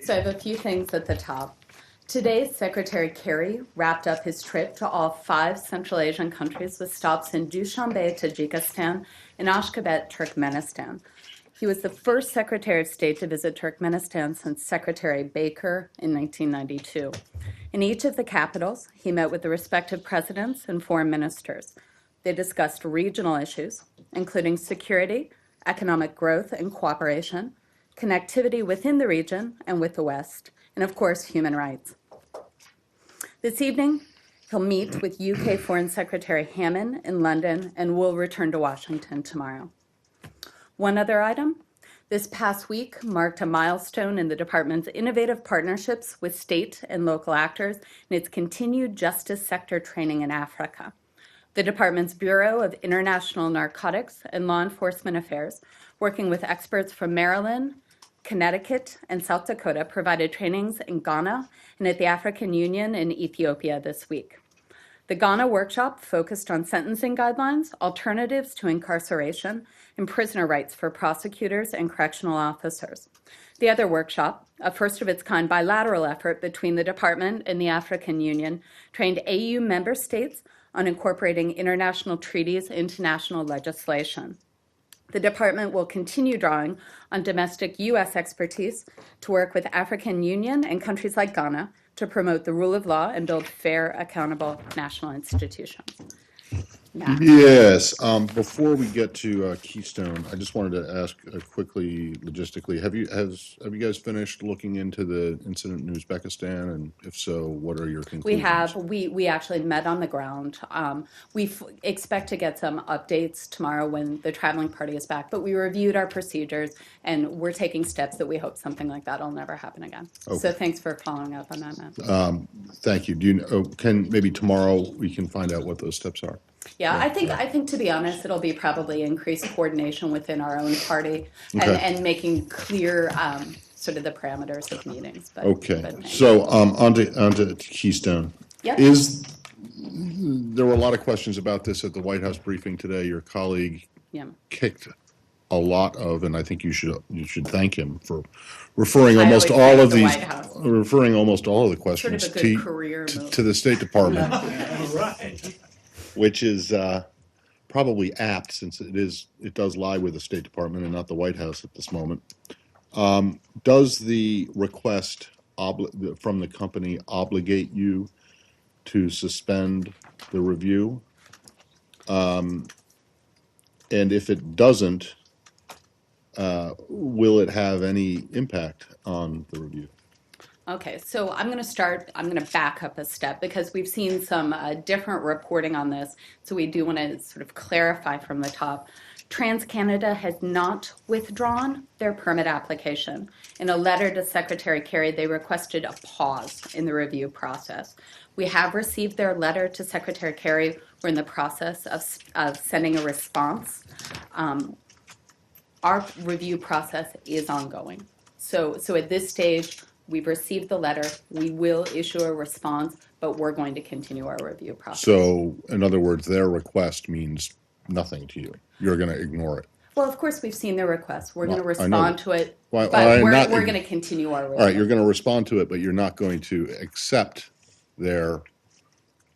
So I have a few things at the top. Today, Secretary Kerry wrapped up his trip to all 5 Central Asian countries with stops in Dushanbe, Tajikistan, and Ashgabat, Turkmenistan. He was the first Secretary of State to visit Turkmenistan since Secretary Baker in 1992. In each of the capitals, he met with the respective presidents and foreign ministers. They discussed regional issues, including security, economic growth and cooperation, connectivity within the region and with the West, and of course, human rights. This evening, he'll meet with UK Foreign Secretary Hammond in London and will return to Washington tomorrow. One other item, this past week marked a milestone in the department's innovative partnerships with state and local actors and its continued justice sector training in Africa. The department's Bureau of International Narcotics and Law Enforcement Affairs, working with experts from Maryland, Connecticut, and South Dakota, provided trainings in Ghana and at the African Union in Ethiopia this week. The Ghana workshop focused on sentencing guidelines, alternatives to incarceration, and prisoner rights for prosecutors and correctional officers. The other workshop, a first-of-its-kind bilateral effort between the department and the African Union, trained AU member states on incorporating international treaties into national legislation. The department will continue drawing on domestic U.S. expertise to work with African Union and countries like Ghana to promote the rule of law and build fair, accountable national institutions. Matt. Yes. Before we get to Keystone, I just wanted to ask quickly, logistically, have you guys finished looking into the incident in Uzbekistan, and if so, what are your conclusions? We have. We actually met on the ground. We expect to get some updates tomorrow when the traveling party is back. But we reviewed our procedures, and we're taking steps that we hope something like that will never happen again. Okay. So thanks for following up on that, Matt. Thank you. Do you know, can maybe tomorrow we can find out what those steps are? Yeah, I think to be honest, it'll be probably increased coordination within our own party Okay. and making clear sort of the parameters of meetings. But, Okay. but thanks. So onto Keystone. Yep. There were a lot of questions about this at the White House briefing today. Your colleague Yeah. kicked a lot of, and I think you should thank him for referring I almost always all thank of the these, White House. referring almost all of the Sort questions of a good career move. to the State Department, Right. which is probably apt since it does lie with the State Department and not the White House at this moment. Does the request from the company obligate you to suspend the review? And if it doesn't, will it have any impact on the review? Okay, so I'm going to back up a step because we've seen some different reporting on this. So we do want to sort of clarify from the top. TransCanada has not withdrawn their permit application. In a letter to Secretary Kerry, they requested a pause in the review process. We have received their letter to Secretary Kerry. We're in the process of sending a response. Our review process is ongoing. So at this stage, we've received the letter. We will issue a response, but we're going to continue our review process. So, in other words, their request means nothing to you. You're going to ignore it. Well, of course, we've seen their request. We're going to Well, I know respond that. to it, Well, but I'm we're not- going to continue our review. All right, you're going to respond to it, but you're not going to accept their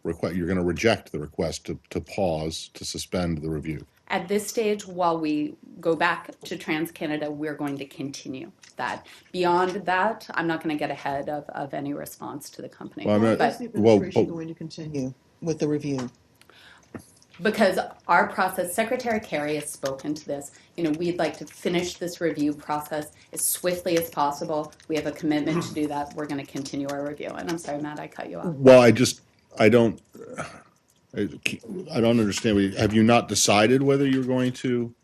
request. You're going to reject the request to pause, to suspend the review. At this stage, while we go back to TransCanada, we're going to continue that. Beyond that, I'm not going to get ahead of any response to the company. Well, I'm not- But Is the Well, administration but- going to continue with the review? because our process, Secretary Kerry has spoken to this, we'd like to finish this review process as swiftly as possible. We have a commitment to do that. We're going to continue our review. And I'm sorry, Matt, I cut you off. Well, I don't understand. Have you not decided whether you're going to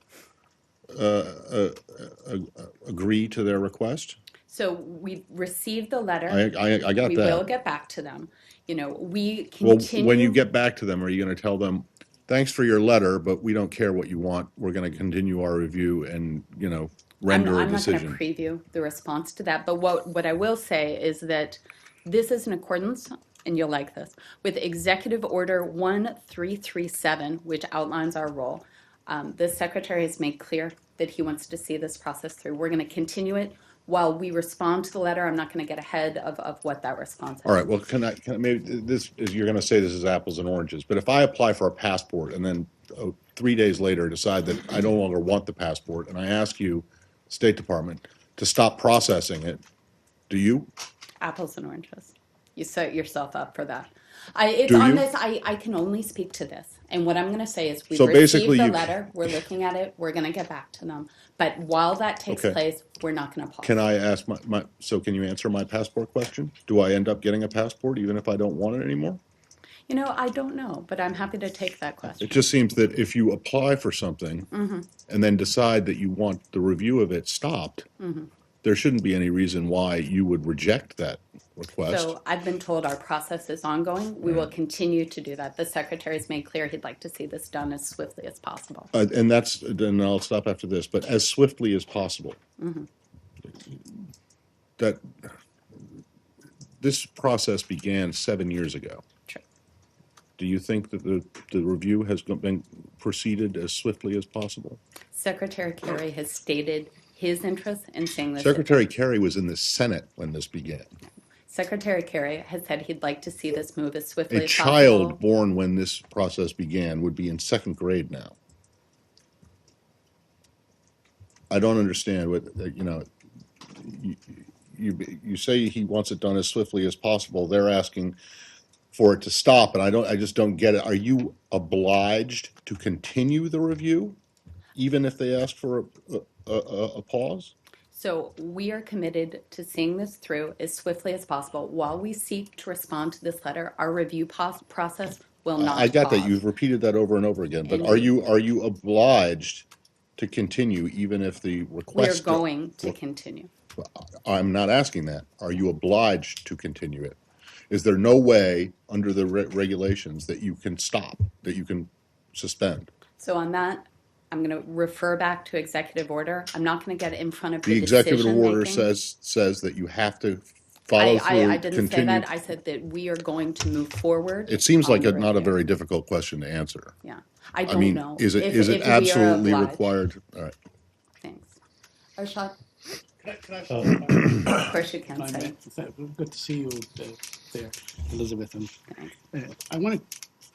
agree to their request? So we received the letter. I got We that. will get back to them. We Well, continue. when you get back to them, are you going to tell them, thanks for your letter, but we don't care what you want. We're going to continue our review and, render a I'm not decision. going to preview the response to that. But what I will say is that this is in accordance, and you'll like this, with Executive Order 1337, which outlines our role. The Secretary has made clear that he wants to see this process through. We're going to continue it. while we respond to the letter, I'm not going to get ahead of what that response is. All right, well, maybe this is, you're gonna say this is apples and oranges, but if I apply for a passport and then 3 days later decide that I no longer want the passport, and I ask you, State Department, to stop processing it, do you? Apples and oranges. You set yourself up for that. It's Do on you? this. I can only speak to this. And what I'm going to say is we've So received basically the you- letter. We're looking at it. We're going to get back to them. But while that takes Okay. place, we're not going to pause. Can I ask so can you answer my passport question? Do I end up getting a passport even if I don't want it anymore? You know, I don't know, but I'm happy to take that question. It just seems that if you apply for something and then decide that you want the review of it stopped, there shouldn't be any reason why you would reject that request. So I've been told our process is ongoing. We will continue to do that. The secretary's made clear he'd like to see this done as swiftly as possible. And then I'll stop after this, but as swiftly as possible. That this process began 7 years ago. True. Do you think that the review has been proceeded as swiftly as possible? Secretary Kerry has stated his interest in seeing this. Secretary Kerry was in the Senate when this began. Secretary Kerry has said he'd like to see this move as swiftly A as child possible. born when this process began would be in second grade now. I don't understand what, you say he wants it done as swiftly as possible. They're asking for it to stop, and I just don't get it. Are you obliged to continue the review, even if they ask for a pause? So we are committed to seeing this through as swiftly as possible. While we seek to respond to this letter, our review process will not I got that. pause. You've repeated that over and over again, but And are you obliged to continue even if the We are request? going to continue. I'm not asking that. Are you obliged to continue it? Is there no way under the regulations that you can stop, that you can suspend? So on that, I'm going to refer back to executive order. I'm not going to get in front of The the executive decision order making. says that you have to follow through, I didn't say continue. that. I said that we are going to move forward. It seems like on the not a review. very difficult question to answer. Yeah. I I don't mean, know. is it if we are absolutely obliged. required? All right. Thanks. Arshad, Can of course you can I say. Good to see you there, Elizabeth. And Thanks. I wanted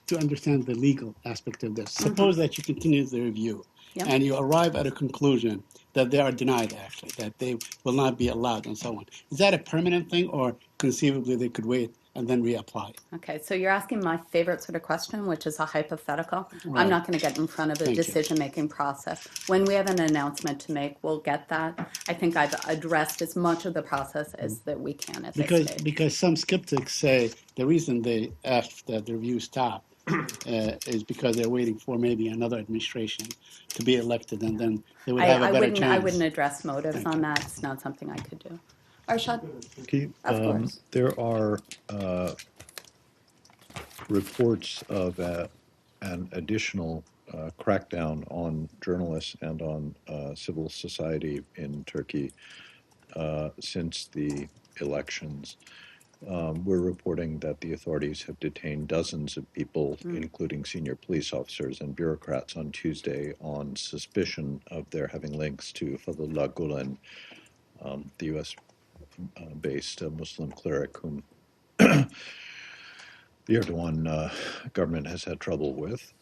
to understand the legal aspect of this. Suppose that you continue the review Yep. and you arrive at a conclusion that they are denied, actually, that they will not be allowed and so on. Is that a permanent thing, or conceivably they could wait and then reapply? Okay, so you're asking my favorite sort of question, which is a hypothetical. Right. I'm not going to get in front of a Thank you. decision-making process. When we have an announcement to make, we'll get that. I think I've addressed as much of the process as that we can at this stage. Because some skeptics say the reason they asked that the review stop is because they're waiting for maybe another administration to be elected, and then they would have a better chance. I wouldn't address motives on that. It's not something I could do. Arshad? Of course. There are reports of an additional crackdown on journalists and on civil society in Turkey since the elections. We're reporting that the authorities have detained dozens of people, including senior police officers and bureaucrats, on Tuesday on suspicion of their having links to Fethullah Gulen, the U.S.-based Muslim cleric whom the Erdogan government has had trouble with.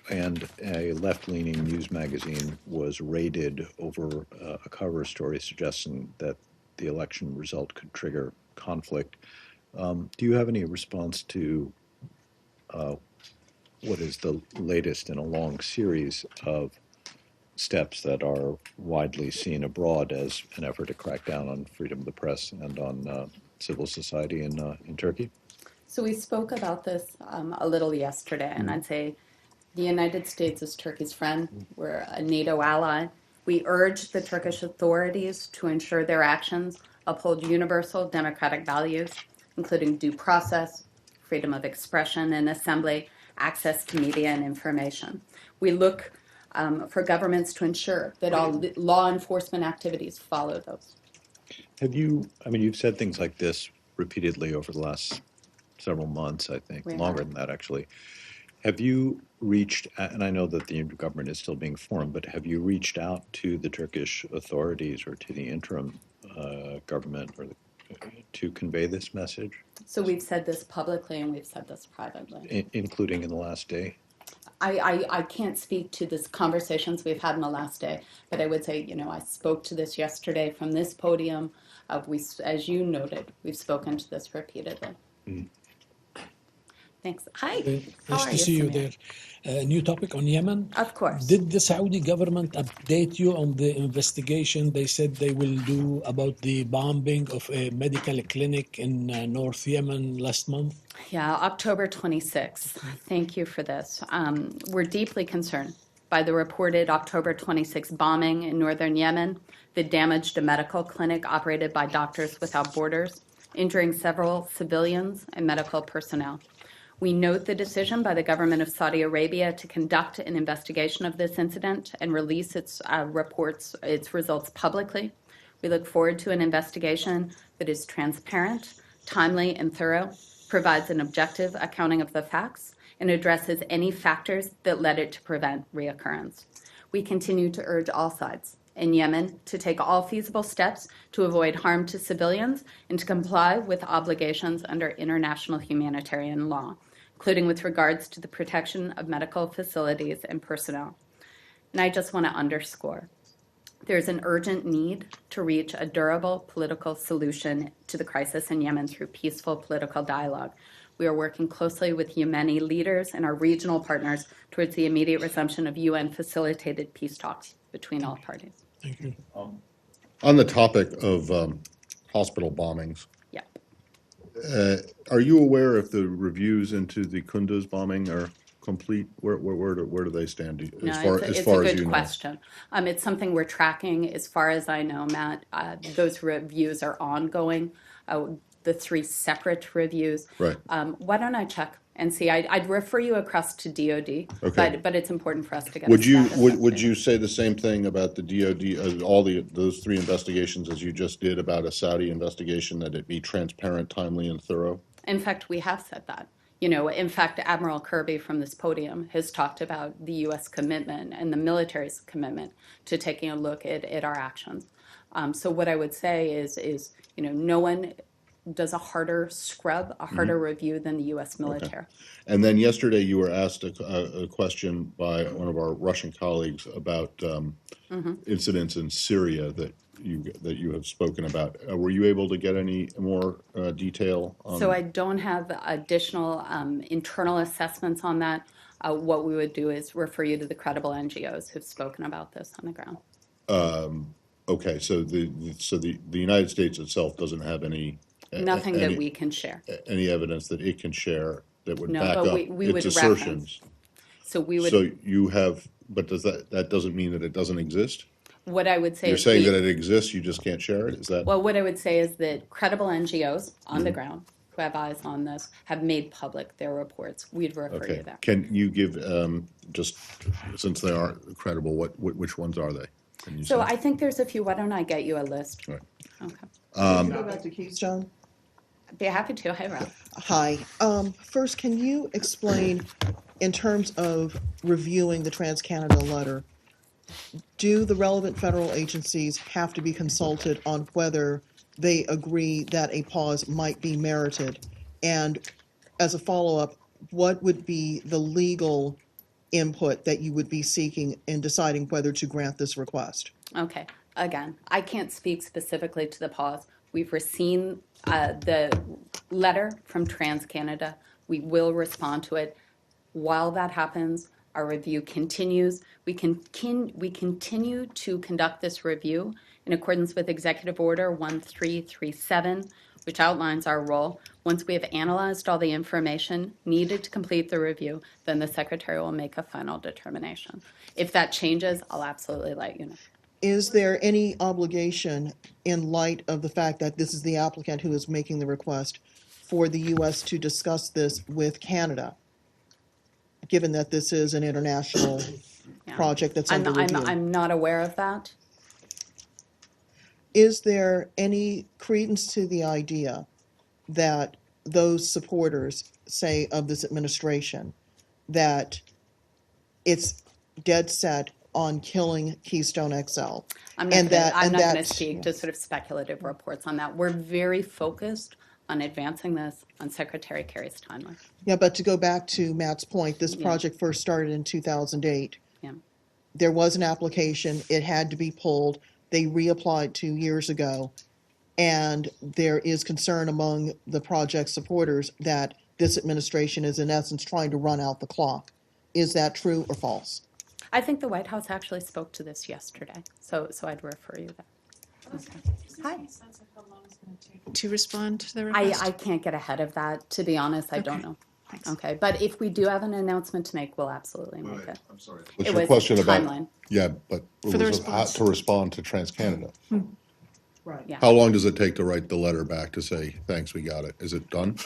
And a left-leaning news magazine was raided over a cover story suggesting that the election result could trigger conflict. Do you have any response to what is the latest in a long series of steps that are widely seen abroad as an effort to crack down on freedom of the press and on civil society in Turkey? So we spoke about this a little yesterday, and I'd say the United States is Turkey's friend. We're a NATO ally. We urge the Turkish authorities to ensure their actions uphold universal democratic values, including due process, freedom of expression and assembly, access to media and information. We look for governments to ensure that all law enforcement activities follow those. You've said things like this repeatedly over the last several months, I think, We have. longer than that actually. Have you reached, and I know that the government is still being formed, but have you reached out to the Turkish authorities or to the interim government to convey this message, So we've said this publicly and we've said this privately. including in the last day? I can't speak to the conversations we've had in the last day, but I would say, I spoke to this yesterday from this podium. As you noted, we've spoken to this repeatedly. Thanks. Hi. How Nice are to see you Samir? there. New topic on Yemen. Of course. Did the Saudi government update you on the investigation they said they will do about the bombing of a medical clinic in North Yemen last month? Yeah, October 26th. Thank you for this. We're deeply concerned by the reported October 26th bombing in northern Yemen that damaged a medical clinic operated by Doctors Without Borders, injuring several civilians and medical personnel. We note the decision by the government of Saudi Arabia to conduct an investigation of this incident and release its results publicly. We look forward to an investigation that is transparent, timely, and thorough, provides an objective accounting of the facts, and addresses any factors that led it to prevent reoccurrence. We continue to urge all sides in Yemen to take all feasible steps to avoid harm to civilians and to comply with obligations under international humanitarian law, including with regards to the protection of medical facilities and personnel. And I just want to underscore, there's an urgent need to reach a durable political solution to the crisis in Yemen through peaceful political dialogue. We are working closely with Yemeni leaders and our regional partners towards the immediate resumption of UN-facilitated peace talks between all parties. Thank you. On the topic of hospital bombings, Yeah. are you aware if the reviews into the Kunduz bombing are complete? Where do they stand No, as far it's as a you good know? question. It's something we're tracking. As far as I know, Matt, those reviews are ongoing. The 3 separate reviews. Right. Why don't I check and see? I'd refer you across to DoD, Okay. but it's important for us to get. Would a you status would update. you say the same thing about the DoD, those 3 investigations as you just did about a Saudi investigation, that it be transparent, timely, and thorough? In fact, we have said that. In fact, Admiral Kirby from this podium has talked about the U.S. commitment and the military's commitment to taking a look at our actions. So what I would say is no one does a harder scrub, a harder review than the U.S. military. And then yesterday you were asked a question by one of our Russian colleagues about incidents in Syria that you have spoken about. Were you able to get any more detail on? So I don't have additional internal assessments on that. What we would do is refer you to the credible NGOs who've spoken about this on the ground. Okay, so the United States itself doesn't have Nothing that we can share. any evidence that it can share that would No, back but up we would its assertions. So we would. So you have, but that doesn't mean that it doesn't exist? What I would say You're is saying that it exists, you just can't share it? Is that? Well, what I would say is that credible NGOs on Mm-hmm. the ground who have eyes on this have made public their reports. We'd refer Okay. you there. Can you give, just since they are credible, which ones are they? Can you So say? I think there's a few. Why don't I get you a list? Right. Okay. Can you go back to Keystone? I'd be happy to. Hi, Rob. Hi. First, can you explain, in terms of reviewing the TransCanada letter, do the relevant federal agencies have to be consulted on whether they agree that a pause might be merited? And as a follow-up, what would be the legal input that you would be seeking in deciding whether to grant this request? Okay. Again, I can't speak specifically to the pause. We've received the letter from TransCanada. We will respond to it. While that happens, our review continues. We continue to conduct this review in accordance with Executive Order 1337, which outlines our role. Once we have analyzed all the information needed to complete the review, then the Secretary will make a final determination. If that changes, I'll absolutely let you know. Is there any obligation, in light of the fact that this is the applicant who is making the request, for the U.S. to discuss this with Canada, given that this is an international Yeah. project that's under review? I'm not aware of that. Is there any credence to the idea that those supporters, say, of this administration, that it's dead set on killing Keystone XL. I'm And not going to that- speak to sort of speculative reports on that. We're very focused on advancing this on Secretary Kerry's timeline. Yeah, but to go back to Matt's point, this Yeah. project first started in 2008. Yeah. There was an application, it had to be pulled. They reapplied 2 years ago. And there is concern among the project supporters that this administration is in essence trying to run out the clock. Is that true or false? I think the White House actually spoke to this yesterday, so I'd refer you there. Okay. Hi. To respond to the request? I can't get ahead of that, to be honest, I don't Okay. know. Thanks. Okay, but if we do have an announcement to make, we'll absolutely make it. I'm sorry. It What's your was question about? timeline. Yeah, but it For the was response. to respond to TransCanada. Right. Yeah. How long does it take to write the letter back to say, thanks, we got it? Is it done?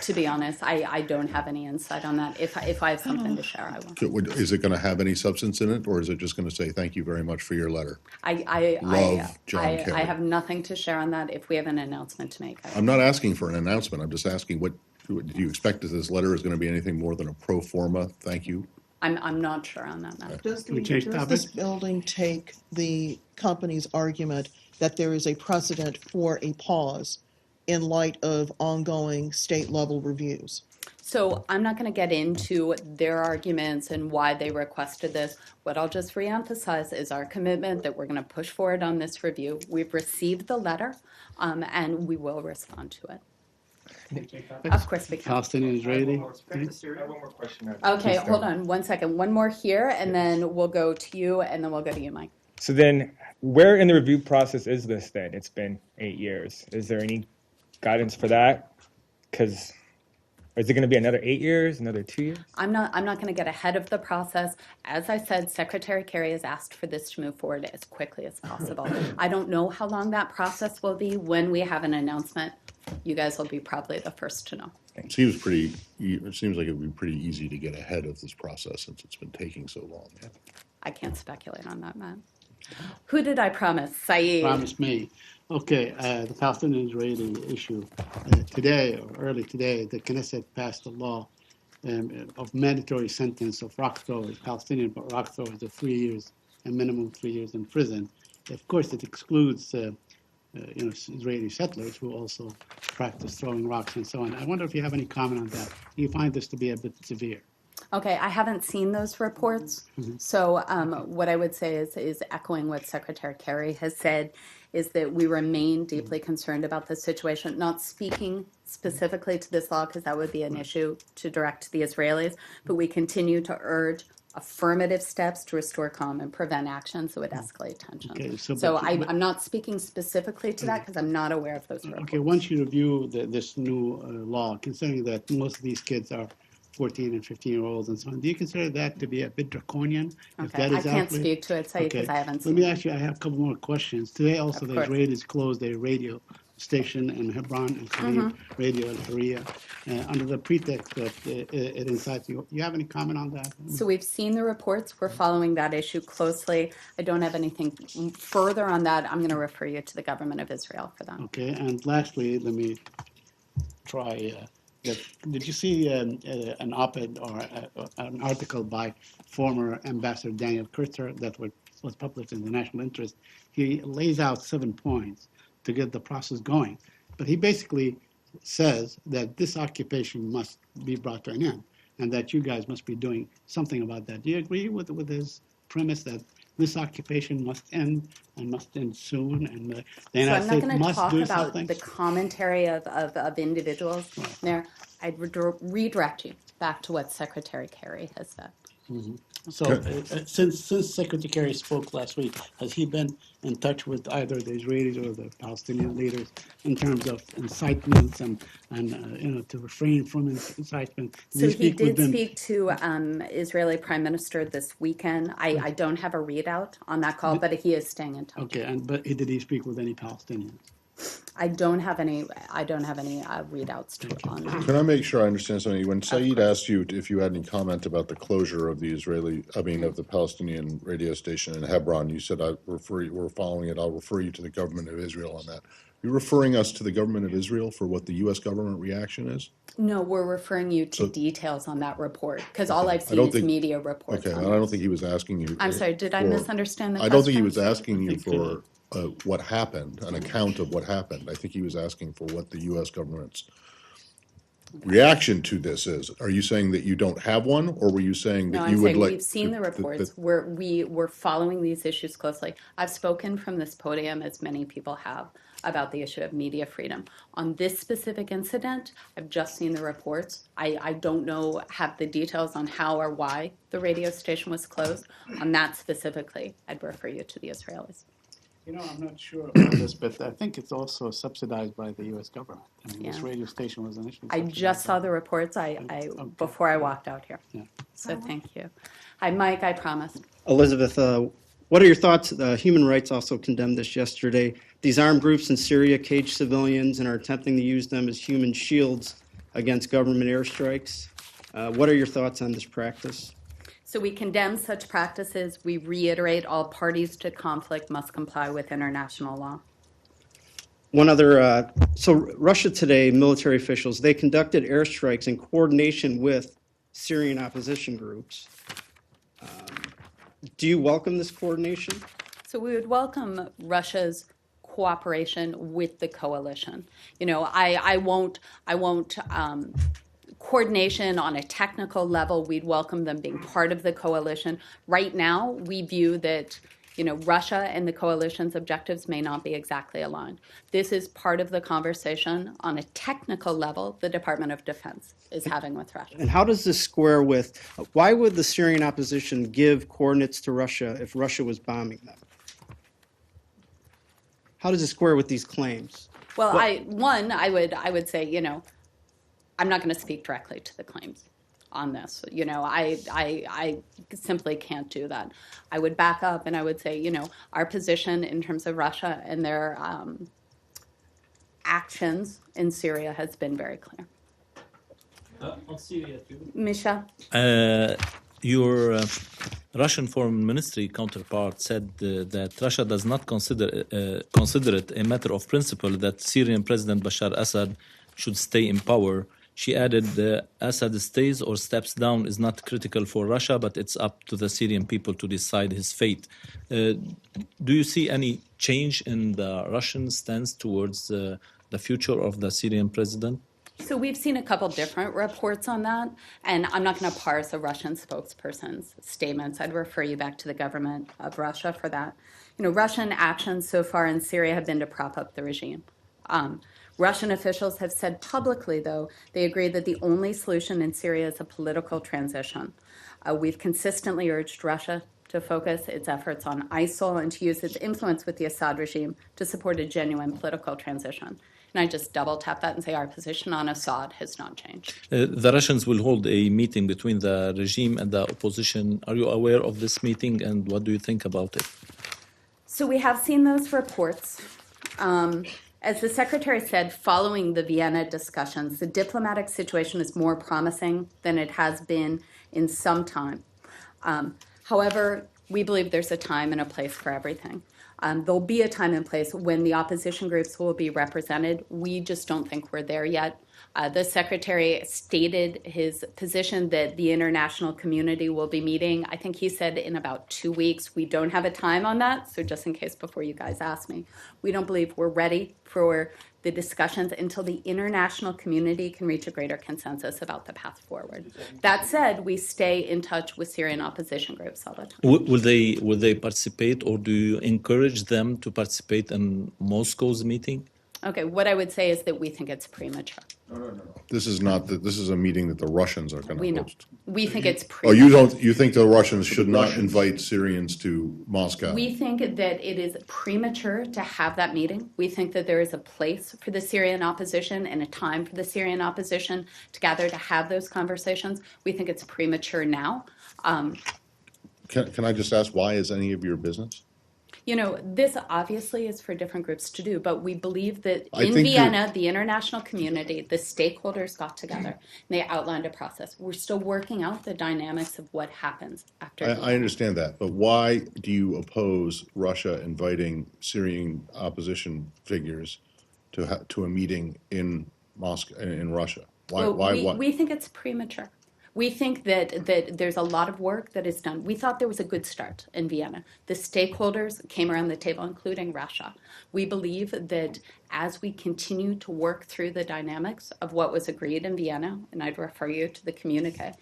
To be honest, I don't have any insight on that. If I have something to share, I will. Is it going to have any substance in it, or is it just going to say, thank you very much for your letter? Love, John Kerry. I have nothing to share on that. If we have an announcement to make, I will. I'm not asking for an announcement. I'm just asking do you expect that this letter is going to be anything more than a pro forma thank you? I'm not sure on that matter. Does we change this topic? building take the company's argument that there is a precedent for a pause in light of ongoing state-level reviews? So I'm not going to get into their arguments and why they requested this. What I'll just reemphasize is our commitment that we're going to push forward on this review. We've received the letter, and we will respond to it. Of course we can. Palestinian Israeli. I have one more question. Okay, hold on 1 second. One more here, and then we'll go to you, and then we'll go to you, Mike. So then, where in the review process is this then? It's been 8 years. Is there any guidance for that? Because is it going to be another 8 years, another 2 years? I'm not going to get ahead of the process. As I said, Secretary Kerry has asked for this to move forward as quickly as possible. I don't know how long that process will be. When we have an announcement, you guys will be probably the first to know. It seems like it would be pretty easy to get ahead of this process since it's been taking so long. I can't speculate on that, Matt. Who did I promise? Saeed. Promise me. Okay, the Palestinian-Israeli issue. Today, or early today, the Knesset passed a law of mandatory sentence of rock throwers, Palestinian rock throwers, of 3 years, a minimum 3 years in prison. Of course, it excludes Israeli settlers who also practice throwing rocks and so on. I wonder if you have any comment on that. Do you find this to be a bit severe? Okay, I haven't seen those reports. So what I would say is echoing what Secretary Kerry has said, is that we remain deeply concerned about this situation, not speaking specifically to this law because that would be an issue to direct to the Israelis, but we continue to urge affirmative steps to restore calm and prevent actions that would escalate tension. Okay, so but- I'm not speaking specifically to that because I'm not aware of those reports. Okay, once you review this new law, considering that most of these kids are 14 and 15-year-olds and so on, do you consider that to be a bit draconian? If Okay, that I is can't accurate? speak to it, Saeed, because I haven't Let seen me it. ask you, I have a couple more questions. Today also Of the course. Israelis closed a radio station in Hebron and Khalid, Radio Al Hurriya, under the pretext that it incites you. You have any comment on that? So we've seen the reports. We're following that issue closely. I don't have anything further on that. I'm going to refer you to the government of Israel for that. Okay, and lastly, let me try. Did you see an op-ed or an article by former Ambassador Daniel Kurtzer that was published in the National Interest? He lays out 7 points to get the process going, but he basically says that this occupation must be brought to an end, and that you guys must be doing something about that. Do you agree with his premise that this occupation must end and must end soon, and the So United I'm not States going to must talk do about something? the commentary of individuals there. I'd redirect you back to what Secretary Kerry has said. So since Secretary Kerry spoke last week, has he been in touch with either the Israelis or the Palestinian leaders in terms of incitements and to refrain from incitement? So he speak with did them? speak to Israeli Prime Minister this weekend. I don't have a readout on that call, but he is staying in touch. Okay, but did he speak with any Palestinians? I don't have any readouts on that. Can I make sure I understand something? When Saeed course. asked you if you had any comment about the closure of the of the Palestinian radio station in Hebron, you said we're following it. I'll refer you to the government of Israel on that. You're referring us to the government of Israel for what the U.S. government reaction is? No, we're referring you to So- details on that report because all I've I seen don't is think- media reports. Okay, on I don't this. think he was asking you. I'm sorry, did I for- misunderstand the I question? don't think he was asking you for what happened, an account of what happened. I think he was asking for what the U.S. government's reaction to this is. Are you saying that you don't have one, or were you saying No, that I'm you would saying like? we've seen the reports. We're following these issues closely. I've spoken from this podium, as many people have, about the issue of media freedom. On this specific incident, I've just seen the reports. I don't have the details on how or why the radio station was closed. On that specifically, I'd refer you to the Israelis. You know, I'm not sure about this, but I think it's also subsidized by the U.S. government. I mean, this Yeah. radio station was initially I subsidized just by- saw the reports before I walked out here. Yeah. So thank you. Hi, Mike, I promised. Elizabeth, what are your thoughts? Human Rights also condemned this yesterday. These armed groups in Syria cage civilians and are attempting to use them as human shields against government airstrikes. What are your thoughts on this practice? So we condemn such practices. We reiterate all parties to conflict must comply with international law. One other, so Russia Today, military officials, they conducted airstrikes in coordination with Syrian opposition groups. Do you welcome this coordination? So we would welcome Russia's cooperation with the coalition. You know, I won't coordination on a technical level. We'd welcome them being part of the coalition. Right now, we view that, you know, Russia and the coalition's objectives may not be exactly aligned. This is part of the conversation on a technical level the Department of Defense is having with Russia. And how does this square with, why would the Syrian opposition give coordinates to Russia if Russia was bombing them? How does it square with these claims? Well, I would say, you know, I'm not going to speak directly to the claims on this. You know, I simply can't do that. I would back up and I would say, you know, our position in terms of Russia and their actions in Syria has been very clear. On Syria too. Misha? Your Russian foreign ministry counterpart said that Russia does not consider it a matter of principle that Syrian President Bashar Assad should stay in power. She added, Assad stays or steps down is not critical for Russia, but it's up to the Syrian people to decide his fate. Do you see any change in the Russian stance towards the future of the Syrian president? So we've seen a couple different reports on that, and I'm not going to parse a Russian spokesperson's statements. I'd refer you back to the government of Russia for that. You know, Russian actions so far in Syria have been to prop up the regime. Russian officials have said publicly, though, they agree that the only solution in Syria is a political transition. We've consistently urged Russia to focus its efforts on ISIL and to use its influence with the Assad regime to support a genuine political transition. And I just double tap that and say our position on Assad has not changed. The Russians will hold a meeting between the regime and the opposition. Are you aware of this meeting and what do you think about it? So we have seen those reports. As the Secretary said, following the Vienna discussions, the diplomatic situation is more promising than it has been in some time. However, we believe there's a time and a place for everything. There'll be a time and place when the opposition groups will be represented. We just don't think we're there yet. The Secretary stated his position that the international community will be meeting. I think he said in about 2 weeks. We don't have a time on that, so just in case before you guys ask me. We don't believe we're ready for the discussions until the international community can reach a greater consensus about the path forward. That said, we stay in touch with Syrian opposition groups all the time. Will they participate, or do you encourage them to participate in Moscow's meeting? Okay, what I would say is that we think it's premature. This is not this is a meeting that the Russians are going We to know. host. We think it's Oh, premature. you think the Russians should not invite Syrians to Moscow? We think that it is premature to have that meeting. We think that there is a place for the Syrian opposition and a time for the Syrian opposition to gather to have those conversations. We think it's premature now. Can I just ask, why is any of your business? You know, this obviously is for different groups to do, but we believe that I in think Vienna, the international community, the stakeholders got together and they outlined a process. We're still working out the dynamics of what happens after. I understand that, but why do you oppose Russia inviting Syrian opposition figures to a meeting in Moscow, in Russia? Why, Well, we think it's premature. We think that there's a lot of work that is done. We thought there was a good start in Vienna. The stakeholders came around the table, including Russia. We believe that as we continue to work through the dynamics of what was agreed in Vienna, and I'd refer you to the communique,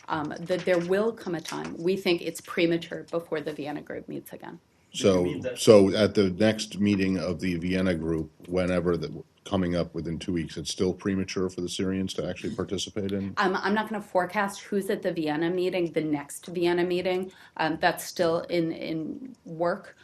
that there will come a time. We think it's premature before the Vienna group meets again. So at the next meeting of the Vienna group, whenever coming up within 2 weeks, it's still premature for the Syrians to actually participate in? I'm not going to forecast who's at the Vienna meeting, the next Vienna meeting. That's still in work.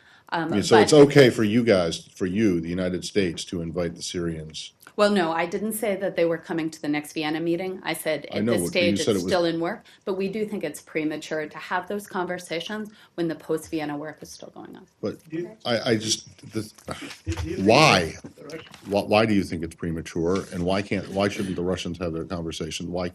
So it's okay for you guys, the United States, to invite the Syrians? Well, no, I didn't say that they were coming to the next Vienna meeting. I said I at know, this but stage you said it's it was- still in work, but we do think it's premature to have those conversations when the post-Vienna work is still going on. But why? Why do you think it's premature, and why shouldn't the Russians have their conversation? Why,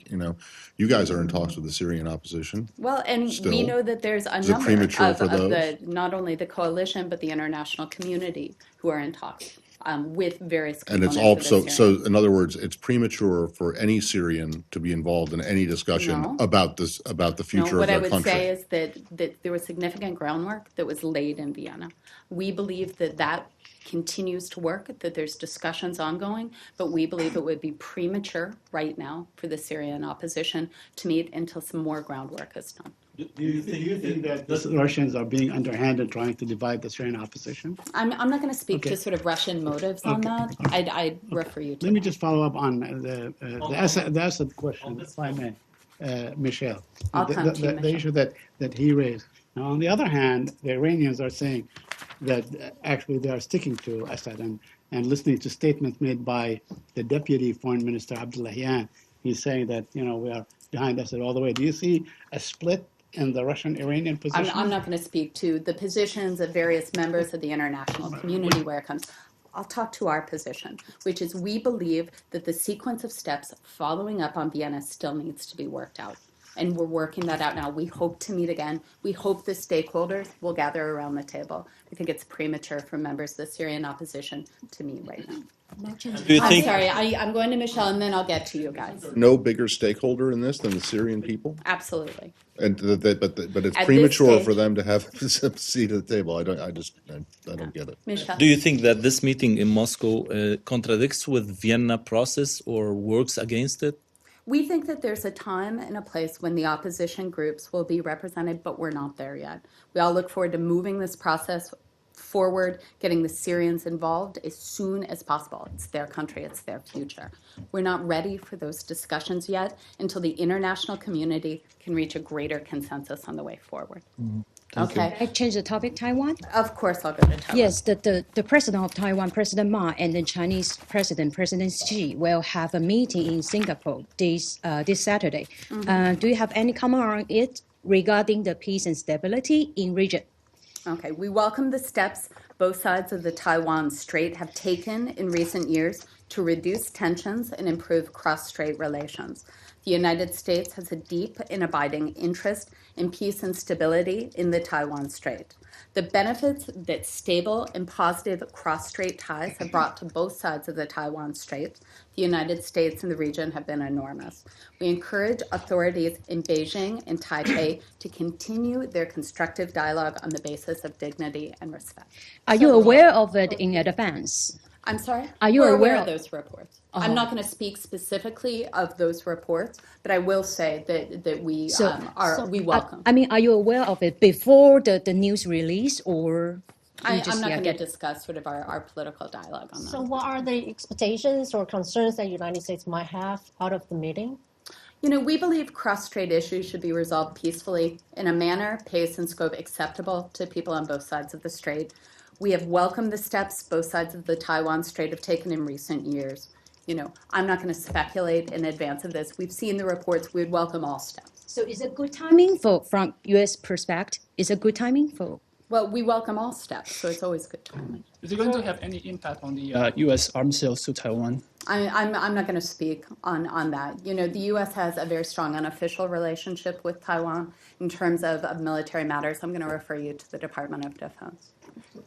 you guys are in talks with the Syrian opposition. Well, and we Still? know that there's a Is it number premature of for those? not only the coalition, but the international community who are in talks with various And it's components of also, the Syrian. so in other words, it's premature for any Syrian to be involved in any discussion No. about the future of What I their would country. say is that there was significant groundwork that was laid in Vienna. We believe that continues to work, that there's discussions ongoing, but we believe it would be premature right now for the Syrian opposition to meet until some more groundwork is done. Do you think that the Russians are being underhanded, trying to divide the Syrian opposition? I'm not going to speak Okay. to sort of Russian motives on Okay. that. I'd refer you to Let me that. just follow up on the Assad question, if I may, Michelle. I'll come to you, The Michelle. issue that he raised. Now, on the other hand, the Iranians are saying that actually they are sticking to Assad and listening to statements made by the deputy foreign minister, Abdullahian. He's saying that, we are behind Assad all the way. Do you see a split in the Russian-Iranian position? I'm not going to speak to the positions of various members of the international community where it comes. I'll talk to our position, which is we believe that the sequence of steps following up on Vienna still needs to be worked out. And we're working that out now. We hope to meet again. We hope the stakeholders will gather around the table. I think it's premature for members of the Syrian opposition to meet right now. Do you I'm think sorry, I'm going to Michelle and then I'll get to you guys. No bigger stakeholder in this than the Syrian people? Absolutely. And but it's At premature this for stage- them to have a seat at the table. I don't get it. Michelle. do you think that this meeting in Moscow contradicts with Vienna process or works against it? We think that there's a time and a place when the opposition groups will be represented, but we're not there yet. We all look forward to moving this process forward, getting the Syrians involved as soon as possible. It's their country, it's their future. We're not ready for those discussions yet until the international community can reach a greater consensus on the way forward. Okay? I change the topic, Taiwan? Of course, I'll go to Taiwan. Yes, the president of Taiwan, President Ma, and the Chinese president, President Xi, will have a meeting in Singapore this Saturday. Do you have any comment on it regarding the peace and stability in region? Okay, we welcome the steps both sides of the Taiwan Strait have taken in recent years to reduce tensions and improve cross-strait relations. The United States has a deep and abiding interest in peace and stability in the Taiwan Strait. The benefits that stable and positive cross-strait ties have brought to both sides of the Taiwan Strait, the United States and the region, have been enormous. We encourage authorities in Beijing and Taipei to continue their constructive dialogue on the basis of dignity and respect. Are you aware of it in advance? I'm sorry? Are you We're aware of of- those reports? I'm not going to speak specifically of those reports, but I will say that we we welcome. I mean, are you aware of it before the news release, or I'm just not yeah, going to get- discuss sort of our political dialogue on that. So what are the expectations or concerns that the United States might have out of the meeting? You know, we believe cross-strait issues should be resolved peacefully in a manner, pace, and scope acceptable to people on both sides of the strait. We have welcomed the steps both sides of the Taiwan Strait have taken in recent years. You know, I'm not going to speculate in advance of this. We've seen the reports. We'd welcome all steps. So is it good timing from U.S. perspective? Is it good timing for? Well, we welcome all steps, so it's always good timing. Is it going to have any impact on the U.S. arms sales to Taiwan? I'm not going to speak on that. You know, the U.S. has a very strong unofficial relationship with Taiwan in terms of military matters. I'm going to refer you to the Department of Defense.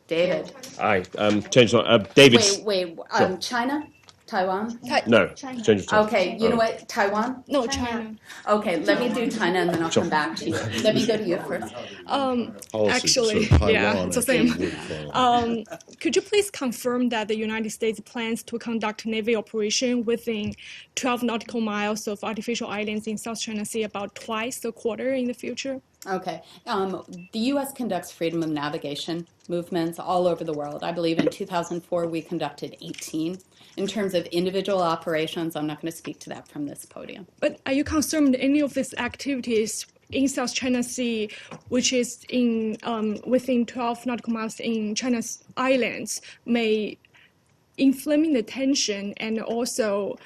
David. Aye, change David. Wait, Sure. China? Taiwan? No, change it to Okay, you know what, Taiwan? No, China. Okay, let me do China and then I'll come back to you. Let me go to you first. Policy, Actually, so Taiwan, yeah, it's the I think, same. would fall. Could you please confirm that the United States plans to conduct Navy operation within 12 nautical miles of artificial islands in South China Sea about twice a quarter in the future? Okay. The U.S. conducts freedom of navigation movements all over the world. I believe in 2004 we conducted 18. In terms of individual operations, I'm not going to speak to that from this podium. But are you concerned any of these activities in South China Sea, which is in within 12 nautical miles in China's islands, may inflame the tension and also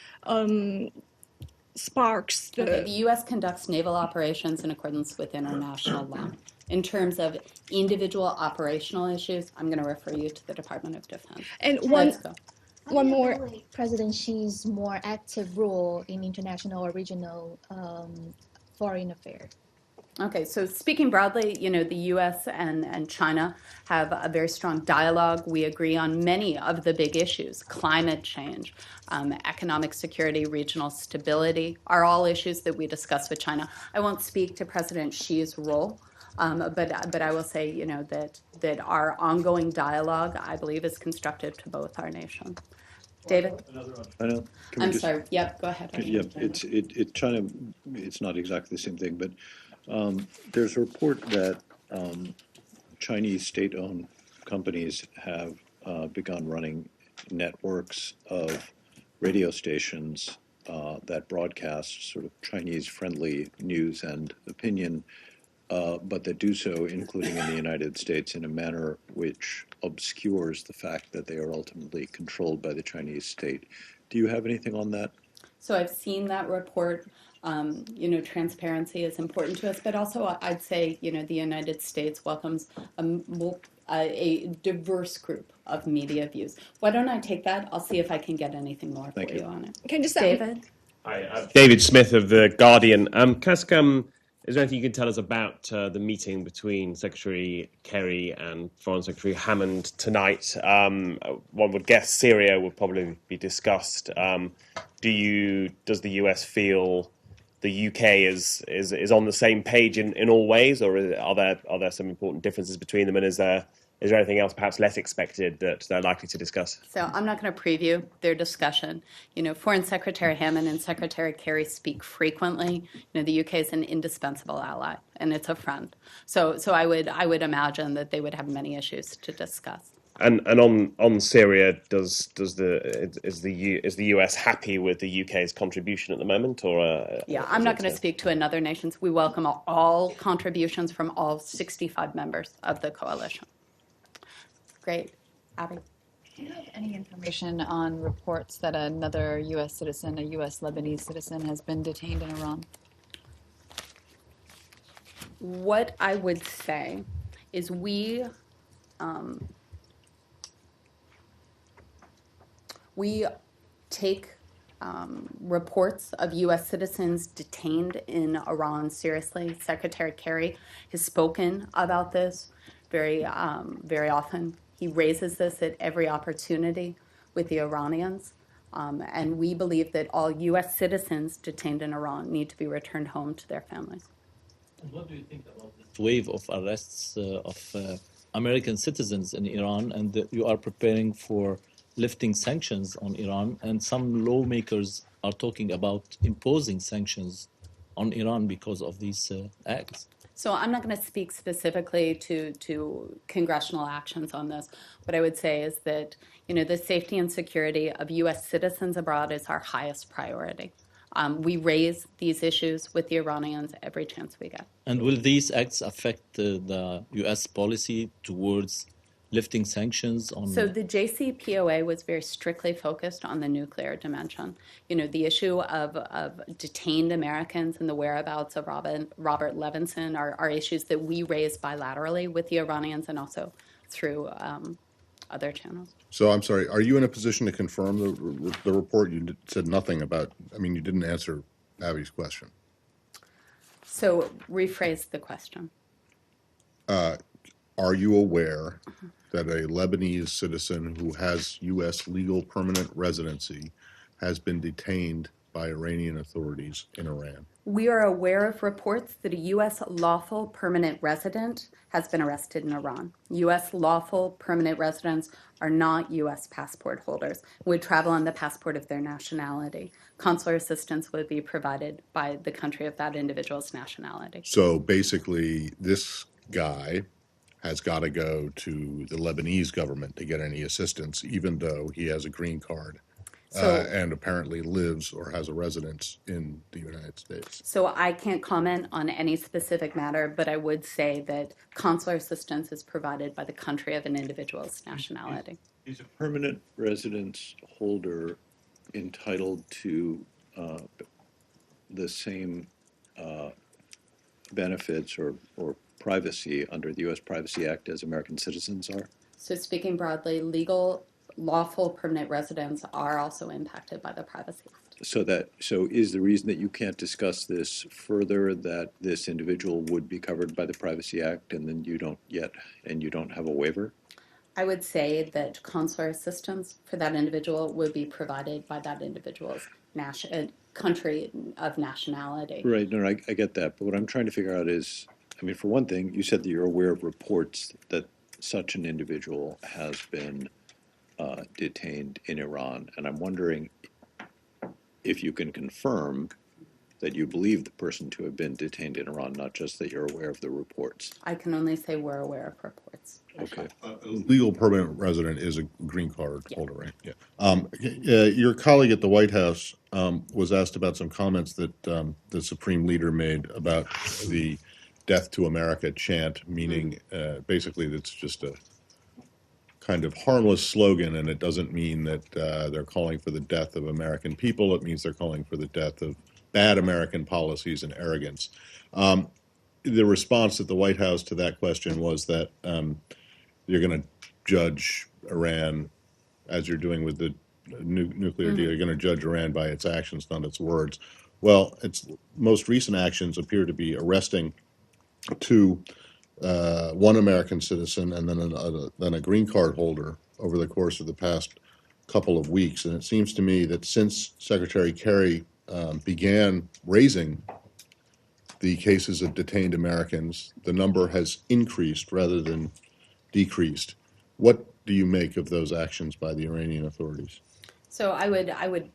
sparks the... Okay, the U.S. conducts naval operations in accordance with international law. In terms of individual operational issues, I'm going to refer you to the Department of Defense. And Let's go. One more. President Xi's more active role in international or regional foreign affairs. Okay, so speaking broadly, you know, the U.S. and China have a very strong dialogue. We agree on many of the big issues. Climate change, economic security, regional stability are all issues that we discuss with China. I won't speak to President Xi's role, but I will say, you know, that our ongoing dialogue, I believe, is constructive to both our nations. David? I'm sorry. Yep, go ahead. Yep, China, it's not exactly the same thing, but there's a report that Chinese state-owned companies have begun running networks of radio stations that broadcast sort of Chinese-friendly news and opinion, but that do so, including in the United States, in a manner which obscures the fact that they are ultimately controlled by the Chinese state. Do you have anything on that? So I've seen that report. You know, transparency is important to us, but also I'd say, you know, the United States welcomes a diverse group of media views. Why don't I take that? I'll see if I can get anything more for you on it. Can just David? Hi, David Smith of The Guardian. Kaskam, is there anything you can tell us about the meeting between Secretary Kerry and Foreign Secretary Hammond tonight? One would guess Syria would probably be discussed. Does the US feel the UK is on the same page in all ways, or are there some important differences between them? And is there anything else perhaps less expected that they're likely to discuss? So I'm not going to preview their discussion. You know, Foreign Secretary Hammond and Secretary Kerry speak frequently. You know, the UK is an indispensable ally, and it's a friend. So I would imagine that they would have many issues to discuss. And on Syria, is the US happy with the UK's contribution at the moment, or? Yeah, I'm not going to speak to another nations. We welcome all contributions from all 65 members of the coalition. Great, Abby. Do you have any information on reports that another U.S. citizen, a U.S. Lebanese citizen, has been detained in Iran? What I would say is we take reports of U.S. citizens detained in Iran seriously. Secretary Kerry has spoken about this very often. He raises this at every opportunity with the Iranians. And we believe that all U.S. citizens detained in Iran need to be returned home to their families. And what do you think about this wave of arrests of American citizens in Iran, and that you are preparing for lifting sanctions on Iran, and some lawmakers are talking about imposing sanctions on Iran because of these acts? So I'm not going to speak specifically to congressional actions on this. What I would say is that, you know, the safety and security of U.S. citizens abroad is our highest priority. We raise these issues with the Iranians every chance we get. And will these acts affect the U.S. policy towards lifting sanctions on? So the JCPOA was very strictly focused on the nuclear dimension. You know, the issue of detained Americans and the whereabouts of Robert Levinson are issues that we raised bilaterally with the Iranians and also through other channels. So I'm sorry, are you in a position to confirm the report? You said nothing about, I mean, you didn't answer Abby's question. So rephrase the question. Are you aware that a Lebanese citizen who has U.S. legal permanent residency has been detained by Iranian authorities in Iran? We are aware of reports that a U.S. lawful permanent resident has been arrested in Iran. U.S. lawful permanent residents are not U.S. passport holders, would travel on the passport of their nationality. Consular assistance would be provided by the country of that individual's nationality. So basically, this guy has got to go to the Lebanese government to get any assistance, even though he has a green card and apparently lives or has a residence in the United States. So I can't comment on any specific matter, but I would say that consular assistance is provided by the country of an individual's nationality. Is a permanent residence holder entitled to the same benefits or privacy under the U.S. Privacy Act as American citizens are? So speaking broadly, lawful permanent residents are also impacted by the Privacy Act. So is the reason that you can't discuss this further that this individual would be covered by the Privacy Act and then you don't have a waiver? I would say that consular assistance for that individual would be provided by that individual's country of nationality. Right, no, I get that. But what I'm trying to figure out is, I mean, for one thing, you said that you're aware of reports that such an individual has been detained in Iran. And I'm wondering if you can confirm that you believe the person to have been detained in Iran, not just that you're aware of the reports. I can only say we're aware of reports. Okay. Legal permanent resident is a green card holder, right? Yeah. Your colleague at the White House was asked about some comments that the Supreme Leader made about the Death to America chant, meaning basically that's just a kind of harmless slogan, and it doesn't mean that they're calling for the death of American people. It means they're calling for the death of bad American policies and arrogance. The response at the White House to that question was that you're going to judge Iran, as you're doing with the nuclear deal, you're going to judge Iran by its actions, not its words. Well, its most recent actions appear to be arresting one American citizen and then a green card holder over the course of the past couple of weeks. And it seems to me that since Secretary Kerry began raising the cases of detained Americans, the number has increased rather than decreased. What do you make of those actions by the Iranian authorities? So I would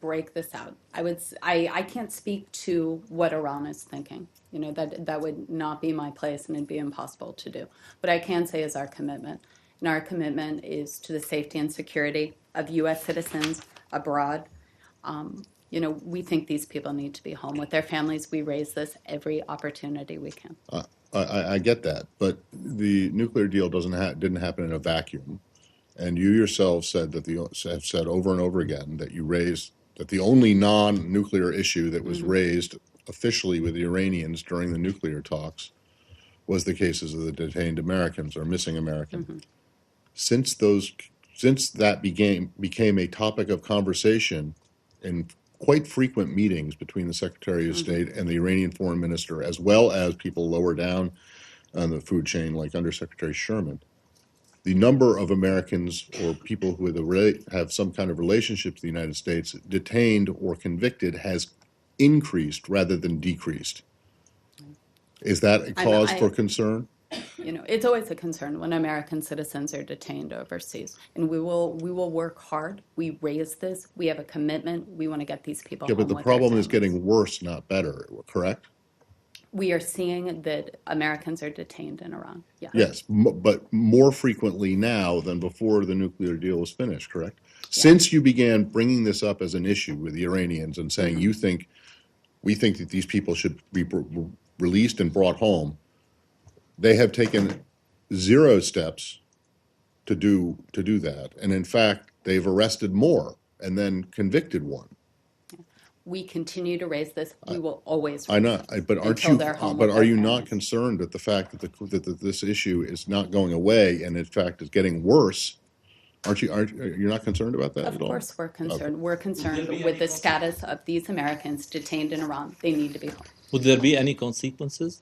break this out. I can't speak to what Iran is thinking. You know, that would not be my place and it'd be impossible to do. What I can say is our commitment. And our commitment is to the safety and security of U.S. citizens abroad. You know, we think these people need to be home with their families. We raise this every opportunity we can. I get that, but the nuclear deal didn't happen in a vacuum. And you yourself said that have said over and over again that you raised that the only non-nuclear issue that was raised officially with the Iranians during the nuclear talks was the cases of the detained Americans or missing Americans. Since that became a topic of conversation in quite frequent meetings between the Secretary of State and the Iranian foreign minister, as well as people lower down on the food chain like Undersecretary Sherman, the number of Americans or people who have some kind of relationship to the United States detained or convicted has increased rather than decreased. Is that a cause for concern? You know, it's always a concern when American citizens are detained overseas, and we will work hard. We raise this. We have a commitment. We want to get these people. Yeah, but the problem is getting worse, not better. Correct? We are seeing that Americans are detained in Iran. Yeah. Yes, but more frequently now than before the nuclear deal was finished. Correct? Yeah. Since you began bringing this up as an issue with the Iranians and saying we think that these people should be released and brought home, they have taken zero steps to do that. And in fact, they've arrested more and then convicted one. We continue to raise this. We will always I raise know, this but aren't until you? they're home But with are their you not families. concerned at the fact that this issue is not going away and in fact is getting worse? Aren't you? You're not concerned about that Of at all? course, we're concerned. We're concerned with the status of these Americans detained in Iran. They need to be home. Would there be any consequences?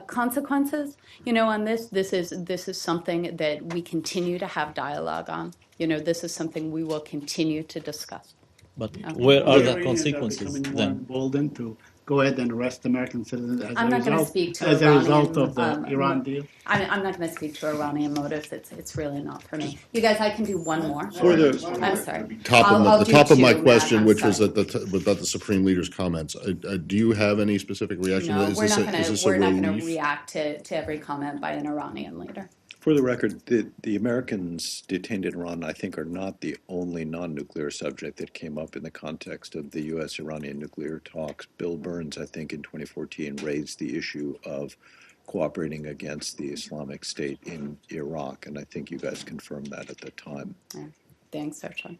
Consequences, on this is something that we continue to have dialogue on. This is something we will continue to discuss. But Okay. where are the Iranians consequences becoming more then? emboldened to go ahead and arrest American citizens as I'm a not going to result, speak to as a Iranian, result of the Iran deal? I'm not going to speak to Iranian motives. It's really not for me. You guys, I can do one more. For the I'm sorry. The top of my Matt, question, I'm which was sorry. about the Supreme Leader's comments. Do you have any specific reaction? No, Is we're this not a, going is to. this We're a not going to relief? react to every comment by an Iranian leader. For the record, the Americans detained in Iran, I think, are not the only non-nuclear subject that came up in the context of the U.S.-Iranian nuclear talks. Bill Burns, I think, in 2014 raised the issue of cooperating against the Islamic State in Iraq, and I think you guys confirmed that at the time. Yeah. Thanks, Sershan.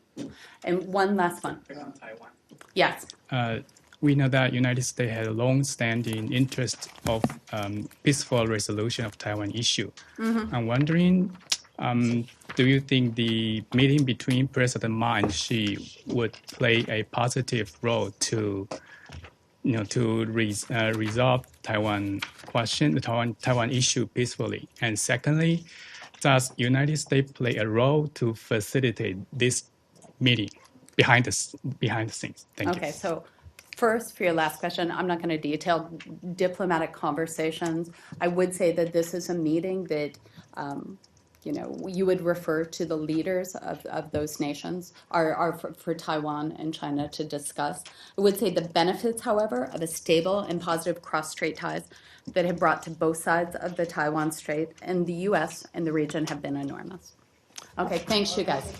And one last one. Yes. We know that United States had a long-standing interest of peaceful resolution of Taiwan issue. I'm wondering, do you think the meeting between President Ma and Xi would play a positive role to, resolve Taiwan question, the Taiwan issue peacefully? And secondly, does United States play a role to facilitate this meeting behind the scenes? Thank you. Okay, so first, for your last question, I'm not going to detail diplomatic conversations. I would say that this is a meeting that, you would refer to the leaders of those nations are for Taiwan and China to discuss. I would say the benefits, however, of a stable and positive cross-strait ties that have brought to both sides of the Taiwan Strait and the U.S. and the region have been enormous. Okay, thanks, you guys.